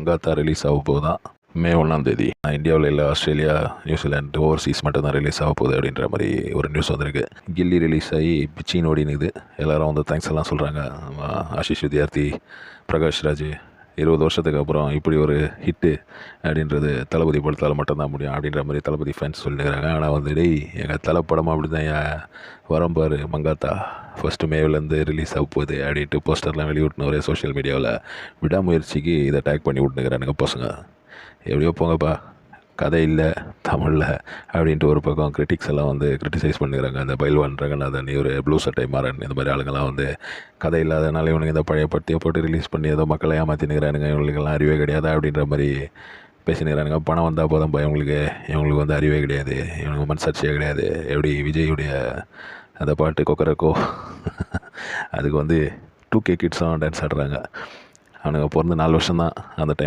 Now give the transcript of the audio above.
Mankatha release ஆக போகுதான் மே 1 இந்தியாவில் இல்லை, ஆஸ்திரேலியா, நியூசிலாந்து, ஓவர்சீஸ் மட்டும்தான் ரிலீஸ் ஆக போகுது அப்படின்ற மாதிரி ஒரு நியூஸ் வந்திருக்கு. கில்லி ரிலீஸ் ஆகி பிச்சின்னு ஓடினுது. எல்லோரும் வந்து தேங்க்ஸ் எல்லாம் சொல்கிறாங்க. ஆஷிஷ் வித்யார்த்தி, பிரகாஷ் ராஜ் 20 வருஷத்துக்கு அப்புறம் இப்படி ஒரு ஹிட்டு அப்படின்றது தளபதி படத்தால் மட்டும்தான் முடியும் அப்படின்ற மாதிரி தளபதி ஃபேன்ஸ் சொல்லிக்கிறாங்க. ஆனால் வந்து டேய், எங்கள் தலை படமாக அப்படி தான் வரம்பார் மங்காத்தா ஃபஸ்ட்டு மேவிலேருந்து ரிலீஸ் ஆக போகுது அப்படின்ட்டு போஸ்டர்லாம் வெளியிட்டுன்னு ஒரே சோஷியல் மீடியாவில் விடாமுயற்சிக்கு இதை டேக் பண்ணி விட்டுனுக்கிறானுங்க பசங்க. எப்படியோ போங்கப்பா, கதை இல்லை தமிழில் அப்படின்ட்டு ஒரு பக்கம் கிரிட்டிக்ஸ் எல்லாம் வந்து கிரிட்டிசைஸ் பண்ணிக்கிறாங்க. அந்த பைல்வான் ரங்கநாதன், இவர் ப்ளூ சட்டை மாறன், இந்த மாதிரி ஆளுங்கள்லாம் வந்து கதை இல்லாதனால இவனுக்கு இந்த பழைய பட்டியை போட்டு ரிலீஸ் பண்ணி ஏதோ மக்களை ஏமாற்றினுக்கிறானுங்க, இவங்களுக்கெல்லாம் அறிவே கிடையாது அப்படின்ற மாதிரி பேசினுக்கிறானுங்க. பணம் வந்தால் போதும் இவங்களுக்கு வந்து அறிவே கிடையாது, இவனுக்கு மனசாட்சியே கிடையாது. எப்படி விஜயுடைய அந்த பாட்டு கொக்கரக்கோ அதுக்கு வந்து 2K கிட்ஸும் டான்ஸ் ஆடுறாங்க. அவனுங்க பிறந்து 4 வருஷம் தான் அந்த டைம்